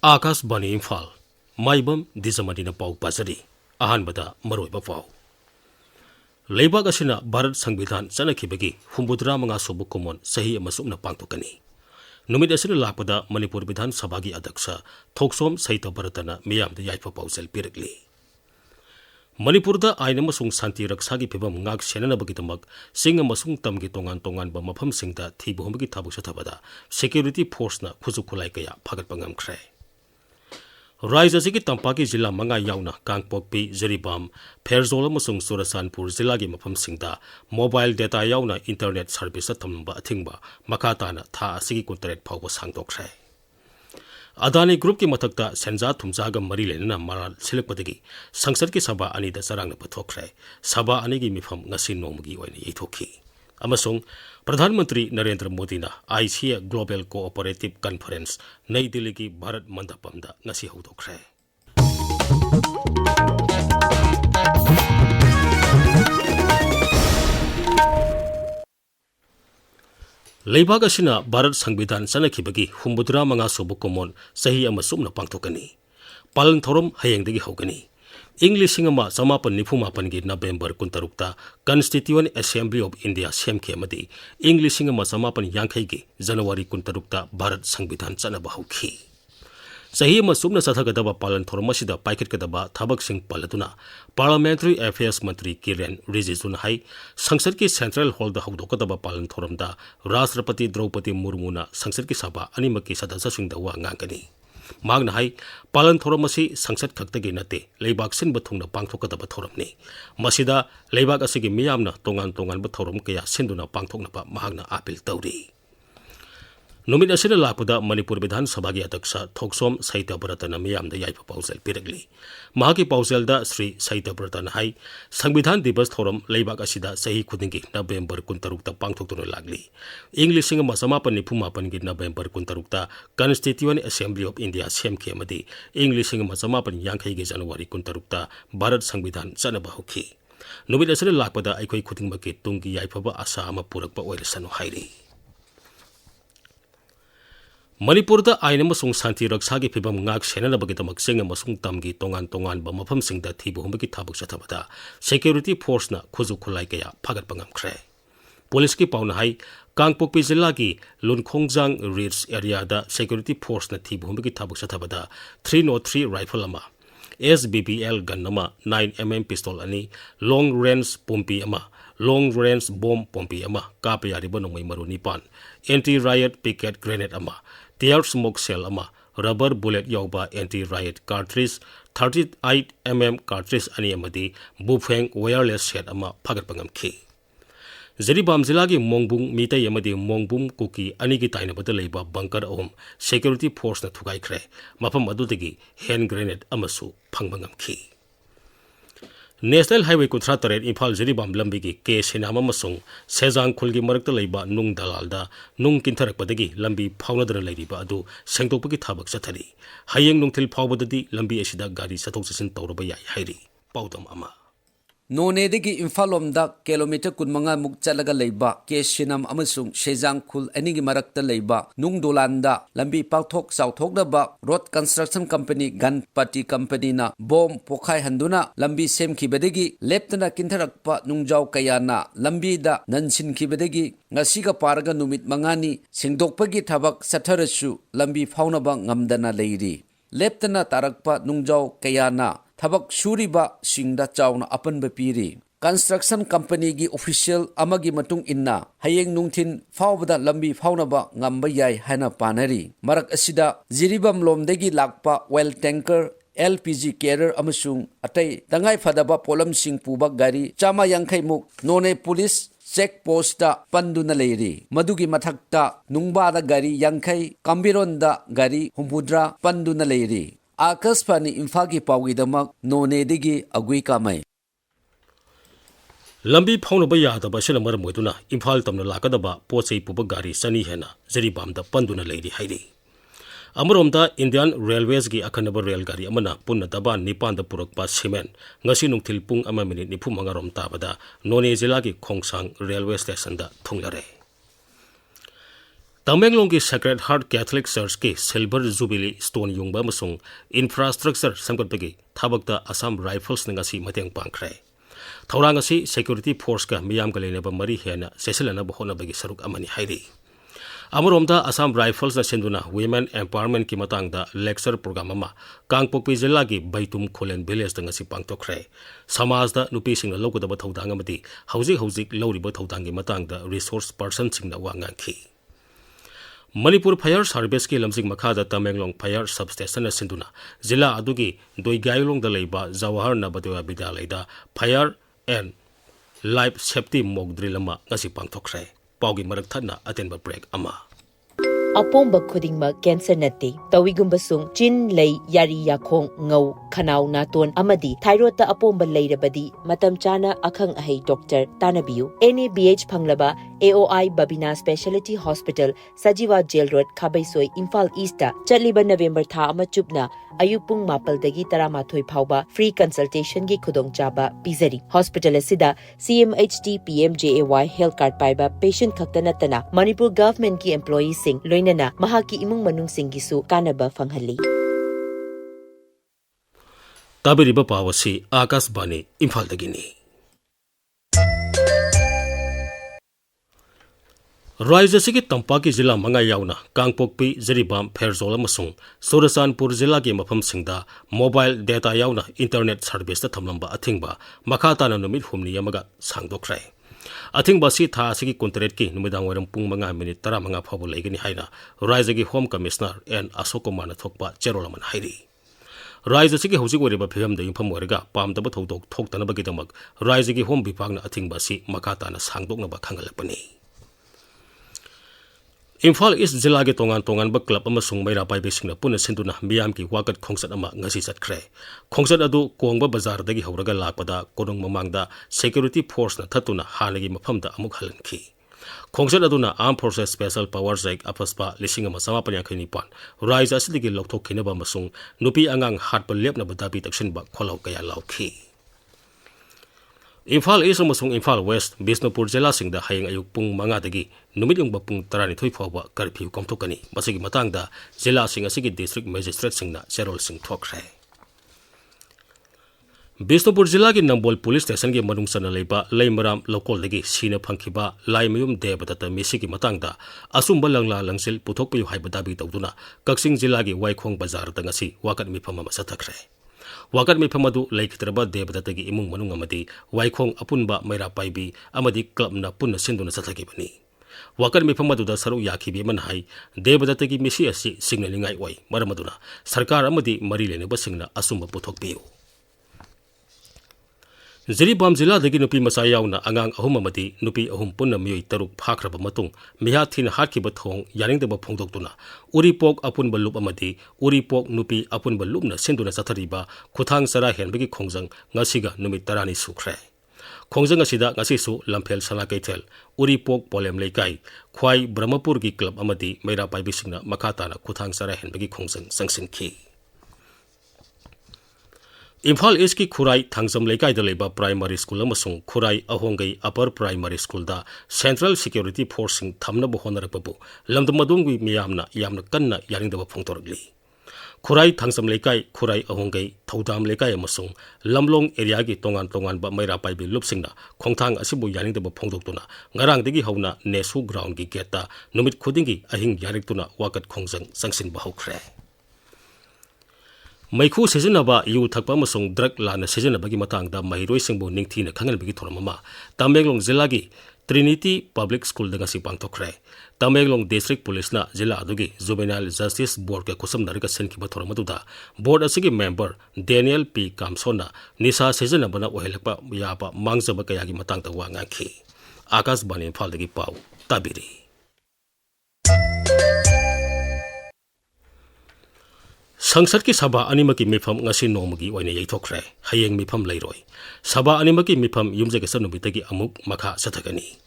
Akashbani Imphal, Maibam Dwijamani na pau pasari, ahanbada maroiba pau. Leibak asina Bharat Sangbidhan sanakibagi humbudra mga subu kumon sahi amasuk na pangtukani. Numid asina lakpada Manipur Bidhan Sabagi Adaksha, Thoksom Saita Bharatana miyamda yaipa pausel pirikli. Manipurda aina masung santi raksagi pibam ngak senana bagitamak singa masung tamgi tongan ba mafam singda thibuhumagi thabuk sathabada security force na khuzukulai kaya phagat pangam khre. Raisa sigi tampaki jila manga yauna Kangpokpi Jiribam Pherzol masung Surasanpur jilagi mafam singda mobile data yauna internet service thamba athingba makatana tha asigi kuntaret phawba sangdokkhre. Adani Group ki mathakta senja thumjaga mari lenna maral silakpadagi sangsad ki sabha ani da sarang na pathokre sabha ani gi mifam ngasi nomgi oina yithokhi amasung Pradhan Mantri Narendra Modi na Asia Global Cooperative Conference Nai Delhi ki Bharat Mandapam da ngasi hodokre. Leibak asina Bharat Sangbidhan sanakibagi humbudra mga subu kumon sahi amasum na pangtukani. Palan thorom hayengdagi hogani. English singama samapan nifumapan gi November kuntarukta Constituent Assembly of India semke amadi English singama samapan yangkai gi January kuntarukta Bharat Sangbidhan sanaba hokhi. Sahi amasum na sathagadaba palan thorom asida paikit kadaba thabak sing palatuna Parliamentary Affairs Mantri Kiren Rijijun hai Sangsad ki Central Hall da hokdokadaba palan thorom da Rashtrapati Draupadi Murmu na Sangsad ki sabha animaki sadasa sing da wa ngangani. Magna hai palan thorom asi sangsad khaktagi nate leibak sin bathungna pangthokadaba thorom ni masida leibak asigi miyamna tongan ba thorom kaya sinduna pangthokna ba mahagna apil tawri. Numid asina lakpada Manipur Bidhan Sabagi Adaksha Thoksom Saita Bharatana miyamda yaipa pausel piragli. Mahaki pauselda Sri Saita Bharatana hai Sangbidhan Divas thorom leibak asida sahi khudingi November kuntarukta pangthokduna lagli. English singa masamapan nifumapan gi November kuntarukta Constituent Assembly of India semke amadi English singa masamapan yangkai gi January kuntarukta Bharat Sangbidhan sanaba hokhi. Numid asina lakpada aikoi khudingmaki tungi yaipaba asa ama purakpa oilasanu hairi. Manipurda aina masung santi raksagi pibam ngak senana bagitamak singa masung tamgi tongan ba mafam singda thibuhumagi thabuk sathabada security force na khuzu khulai kaya phagat pangam khre. Police ki pauna hai Kangpokpi jila ki Lunkhongjang Ridge area da security force na thibuhumagi thabuk sathabada 303 rifle ama SBBL gun nama 9mm pistol ani long range pompi ama long range bomb pompi ama kapayariba nongmai maru nipan anti riot picket grenade ama tear smoke cell ama rubber bullet yauba anti riot cartridge 38mm cartridge ani amadi bufeng wireless set ama phagat pangam khi. Jiribam jilagi Mongbung mitai amadi Mongbung kuki anigi taina bada leiba bunker ahum security force na thugai khre mafam adudagi hand grenade amasu phangbangam khi. National Highway Kuthra Taret Imphal Jiribam lambi gi ke sinama masung Sejang khulgi marakta leiba nung dalalda nung kintarakpadagi lambi phaunadra leiriba adu sengtokpagi thabak chathari hayeng nungthil phawbadadi lambi asida gari sathok chasin tawraba yai hairi paudam ama. Nonedagi Imphal-omda kilometer kunmanga mukchalaga leiba Keshinam amasung Sejang khul anigi marakta leiba nung dolanda lambi pauthok sauthokdaba road construction company Ganpati company na bom pokhai handuna lambi semkhibadagi leptana kintharakpa nungjaw kayana lambi da nansinkhibadagi ngasiga paraga numit mangani singdokpagi thabak satharasu lambi phaunaba ngamdana leiri leptana tarakpa nungjaw kayana Thabak Shuriba Singda Chawna Apanba Piri. Construction company gi official amagi matung inna hayeng nungthin fawbada lambi fawnaba ngamba yai hana panari. Marak asida Jiribam lomdegi lakpa oil tanker LPG carrier amasung atay tangai fadaba polam sing puba gari chama yangkai muk none police check post da panduna leiri. Madugi mathakta nungbada gari yangkai kambironda gari humbudra panduna leiri. Akashbani Imphal ki pawgidamak nonedagi agui kamai. Lambi phaunaba yadaba sila maram oiduna Imphal tamna lakadaba pochei puba gari sani hena Jiribam da panduna leiri hairi. Amaromda Indian Railways gi akhanaba rail gari amana punna daba nipan da purakpa cement ngasi nungthil pung ama minute nipu mangarom tabada None jila gi Khongsang railway station da thunglare. Tamenglong ki Sacred Heart Catholic Church ki Silver Jubilee Stone yungba masung infrastructure samgotpagi thabakta Assam Rifles ngasi mateng pangkhre. Thaurang asi security force ka miyam ka leneba mari hena seselana bahona bagi saruk amani hairi. Amuromda Assam Rifles na senduna Women Empowerment ki matangda lecture program ama Kangpokpi Jilla ki Baitum Kholen Village da ngasi pangtokre. Samajda nupi singna lawkadaba thaudang amati hauzik lawriba thaudang ki matangda resource person singna wangangki. Manipur Fire Service ki lamsing makhada Tamenglong Fire Substation na sinduna Zilla adugi Doigailong da leiba Jawahar Navodaya Vidyalaya Fire and Life Safety Mock Drill ama ngasi pangtokre. Paugi marak thadna atenba break ama. Apomba khudingma cancer nate tawigumbasung chin lay yari yakhong ngau khanau naton amadi thyroid ta apomba leirabadi matam chana akhang ahei doctor tanabiu NABH phanglaba AOI Babina Specialty Hospital Sajiwa Jail Road Khabaisoi Imphal East ta chaliba November tha ama chupna ayupung mapal dagi taramathoi phauba free consultation gi khudong chaba pizari hospital asida CMHT PMJAY health card paiba patient khaktana tana Manipur government ki employees sing loinana mahaki imung manung singgisu kanaba fanghali Tabiriba pawasi Akas Bani Imphal dagini. Raja Sigi Tampaki Zilla Manga Yauna, Kangpokpi, Zeribam, Perzola Masung, Surasanpur Zilla Game of Singda, mobile data yauna, internet service the Tamlamba Atingba, Makata Numit Humni Yamaga, Sangdokre. Atingba Sita Sigi Kontretki, Numidang Pung Manga Minute Taramanga Pabul Legani Haina, Raisagi Home Commissioner and Asoko Manatokpa, Jerolaman Hairi. Raja Sigi Hosig Wariba Pim the Impamoriga, Pam the Batok, Toktanabagitamak, Raisagi Home Bipagna Atingba Si, Makata and Sangdoknaba Kangalapani. Imphal East Zilla ge tongan ba club amasung maira pai besing na puna sinduna miyam ki wakat khongsat ama ngasi satkre khongsat adu kongba bazar dagi horaga lakpada kodong mamangda security force na thatuna hanagi mafamda amuk halanki khongsat aduna armed forces special powers like apaspa lising ama samapanya khani pan rise asidigi lokthok khinaba masung nupi angang hat pa lepna badabi taksin ba kholau kaya lauki Imphal East amasung Imphal West Bisnupur Jilla singda hayang ayuk pung manga dagi numit yung bapung tarani thoi phawba curfew komthokani masigi matangda Jilla sing asigi district magistrate singna serol sing thokre Bisnupur Jilla ki Nambol police station ki manung sana leiba Leimaram local dagi sina phangkhiba Laimayum Debatata misigi matangda asumba langla langsil puthokpayu haibadabi tawduna Kaksing Jilla ki Waikhong bazar dangasi wakat mifama masathakre Wakat mi pamadu laikitraba debatagi imung manung amadi Waikhong apunba maira paibi amadi club na punna sinduna sathakibani Wakat mi pamadu da saru yakibi manhai debatagi misi asi signalingai wai maramaduna sarkar amadi marilene basingna asumba puthokpiu Zeribam Zilla dagi nupi masayauna angang ahum amadi nupi ahum punna miyoi taruk phakraba matung miha thin hatkiba thong yaringdaba phongdoktuna uripok apun balup amadi uripok nupi apun balup na sinduna sathariba khuthang sara henbagi khongjang ngasiga numit tarani sukhre khongjang asida ngasisu lamphel sala kaithel uripok polem leikai khwai Brahmapur gi club amadi maira paibisingna makata na khuthang sara henbagi khongjang sangsinki Imphal East ki Khurai Thangsam Leikai da leba primary school amasung Khurai Ahongai upper primary school da central security forcing thamna bo honarapabu lamdamadungwi miyamna yamna kanna yaringdaba phongtorgli Khurai Thangsam Leikai Khurai Ahongai Thodam Leikai amasung Lamlong area gi tongan ba maira paibi lupsingna khongthang asibu yaringdaba phongdoktuna ngarangdagi hauna nesu ground gi geta numit khudingi ahing yariktuna wakat khongjang sangsin bahokre Maikhu sejanaba yu thakpa amasung drug lana sejanabagi matangda mahiroi singbo ningthina khangalbagi thoramama Tamenglong Jilla gi Trinity Public School daga si pangthokre Tamenglong District Police na Jilla adugi Juvenile Justice Board ka kusam narika senkiba thoramaduda board asigi member Daniel P Kamsona nisa sejanabana ohelakpa yaba mangjaba kayagi matangda wangangki Akas Bani Imphal dagi pau tabiri Sangsad ki Sabha animaki mifam ngasi nomagi oine yaithokre hayeng mifam leiroi Sabha animaki mifam yumjega sanubitagi amuk makha sathagani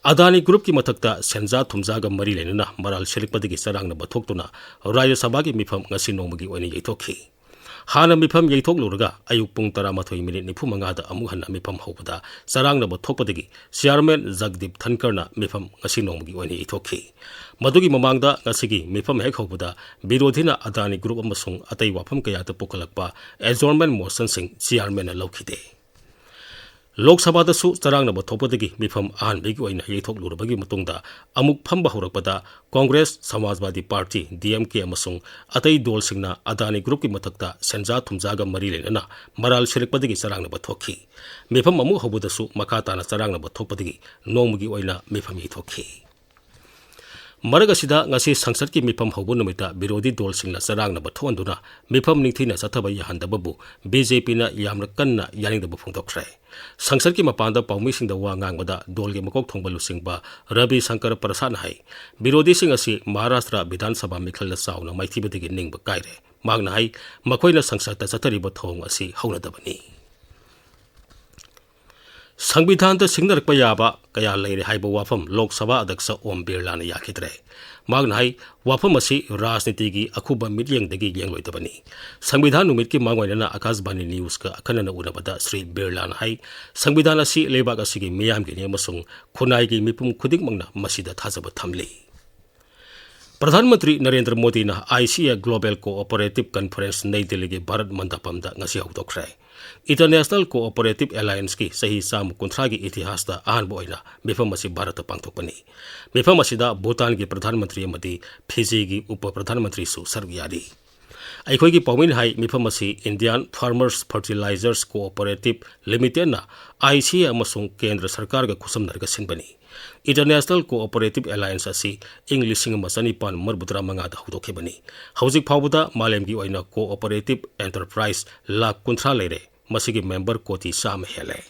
Adani group ki mathakta senja thumja ga mari lenuna maral selikpadagi sarangna bathoktuna Rajya Sabha ki mifam ngasi nomagi oine yaithokhi Hana mifam yaitok luraga ayuk pung tara mathoi minit nipu mangada amu hana mifam haupada sarang na bothokpadagi Chairman Jagdeep Thankarna mifam ngasi nonggi wani itokhi. Madugi mamangda ngasigi mifam hek haupada birodhina Adani Group amasung atai wafam kayata pukalakpa adjournment motion sing Chairman na laukhide. Lok Sabha da su sarang na bothokpadagi mifam ahan begi waina yaitok lurabagi matungda amuk phamba haurakpada Congress Samajwadi Party DMK amasung atai dol singna Adani Group ki matakta senja thumjaga mari lenana maral sirikpadagi sarang na bothokhi. Mifam amu haubuda su makata na sarang na bothokpadagi nongmugi waina mifam yaithokhi. Maragasida ngasi sangsad ki mifam haubu numita birodi dol singna sarang na bothonduna mifam ningthina sathaba yahandababu BJP na yamna kanna yaningdabu phungtokre. Sangsad ki mapanda paumi singda wa ngangwada dol ge makok thongbalu singba Ravi Shankar Prasad hai birodi sing asi Maharashtra Vidhan Sabha mikhalda sauna maithibadagi ningba kaire magna hai makoina sangsad ta sathariba thong asi haunadabani. Sangbidhan ta singnarakpa yaba kaya leire haiba wafam Lok Sabha Adaksa Om Birla na yakidre. Magna hai wafam asi rajniti gi akhuba mityengdagi yengloitabani. Sangbidhan numit ki mangwaina Akashbani News ka akanana unabada Sri Birla na hai Sangbidhan asi lebak asigi miyam gi nemasung khunai gi mipum khudik mangna masida thajaba thamli. Pradhanmantri Narendra Modi na ICA Global Cooperative Conference Nai Delhi ge Bharat Mandapamda ngasi haudokre. International Cooperative Alliance ki sahi sam kunthra gi itihas da ahan boina mifam asi Bharat pangthokpani. Mifam asida Bhutan gi Pradhanmantri amadi Fiji gi Upa Pradhanmantri su sargyari. Aikoi gi paumin hai mifam asi Indian Farmers Fertilizers Cooperative Limited na ICA amasung Kendra Sarkar ga khusam narga sinbani. International Cooperative Alliance asi English masani pan marbutra mangada hudokebani. Haujik phawbuda malemgi oina Cooperative Enterprise lak kunthra leire masigi member koti sam hele.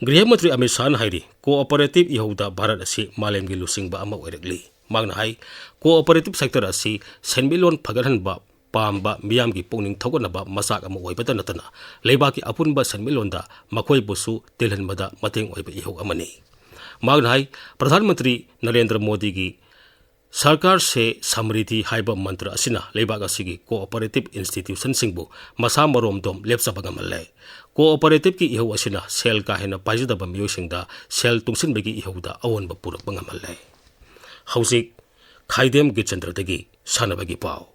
Griha Mantri Amit Shah hairi Cooperative ihuda Bharat asi malemgi lusingba ama oirekli. Magna hai Cooperative sector asi senbilon phagarhanba pamba miyamgi pungning thogonaba masak ama oibata natana leibaki apunba senbilonda makoi busu tilhanbada mateng oiba ihu amani. Magna hai Pradhanmantri Narendra Modi gi Sarkar se Samriddhi haiba mantra asina leibak asigi cooperative institution singbu masa marom dom lepsabagamalle. Cooperative ki ihu asina sel ka hena pajidaba miyosingda sel tungsin begi ihuda awonba purak bangamalle. Haujik Khaidem Geetchandra dagi sanabagi pau.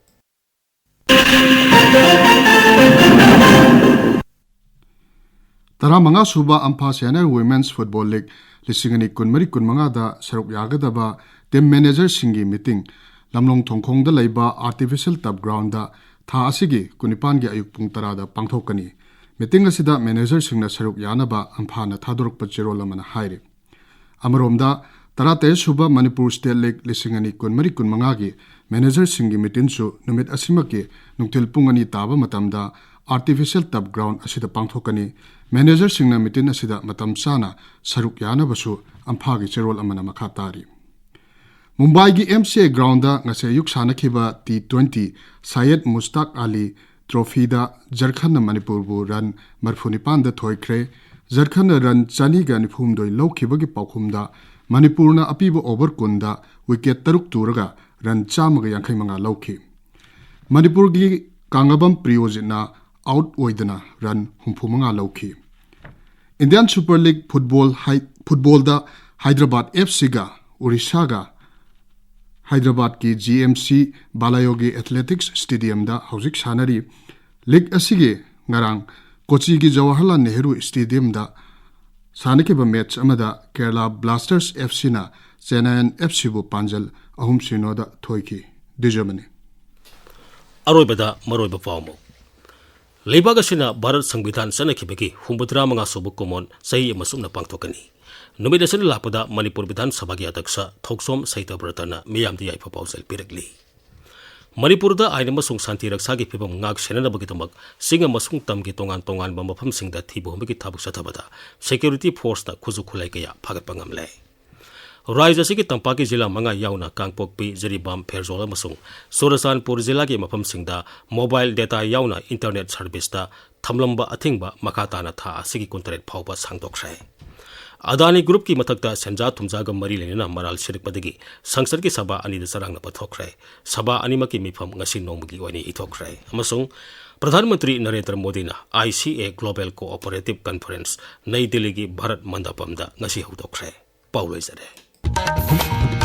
Taramanga suba Imphal Senior Women's Football League lisingani kunmari kunmanga da saruk yagadaba team manager singi meeting lamlong thongkhong da leiba artificial turf ground da tha asigi kunipan gi ayuk pung tara da pangthokani. Meeting asida manager singna saruk yanaba Imphal na thaduruk pachero lamana haire. Amaromda tarate suba Manipur State League lisingani kunmari kunmanga gi manager singi meeting su numit asimaki nungtil pungani taba matamda artificial turf ground asida pangthokani. Manager singna meeting asida matam sana saruk yana basu Imphal gi cherol amana makhatari. Mumbai gi MCA ground da ngase yuk sana khiba T20 Syed Mushtaq Ali trophy da Jharkhand Manipur bu run marfuni pan da thoikre. Jharkhand run chani ga nifum doi low khiba gi paukhum da Manipur na apibo over kunda wicket taruk turaga run chama ga yankhai manga lawkhi. Manipur gi Kangabam Priyojina out oidana run humphumanga lawkhi. Indian Super League football da Hyderabad FC ga Odisha ga Hyderabad ki GMC Balayogi Athletics Stadium da haujik sanari league asige ngarang Kochi ki Jawaharlal Nehru Stadium da sanakeba match amada Kerala Blasters FC na Chennai FC bu panjal ahum sino da thoiki Dwijamani. Aroibada maroiba pawmo. Leibak asina Bharat Sangbidhan sanakibagi humbutra manga subu komon sahi amasungna pangthokani. Numit asina lapada Manipur Vidhan Sabha gi adaksa Thoksom Saitapratana miyamdi yaipa pausal pirakli. Manipur da aina masung santi raksa gi phibam ngak senanabagi tamak singa masung tamgi tongan ba mafam singda thibu humgi thabuk sathabada security force da khuzu khulai kaya phagat pangamle. Raja sigi tampaki jila manga yauna Kangpokpi Jiribam Pherzol amasung Surasanpur jila gi mafam singda mobile data yauna internet service da thamlamba athingba makatana tha asigi contract phawba sangdokre. Adani Group ki matakta senja thumjaga mari lenina maral sirikpadagi sangsad ki sabha ani da sarangna pathokre. Sabha anima ki mifam ngasi nongmugi wani ithokre. Amasung प्रधानमंत्री नरेंद्र मोदी ना ICA global cooperative conference नई दिल्ली की भारत मंडपम दा ngasi हौदोखरे पाउलोइजरे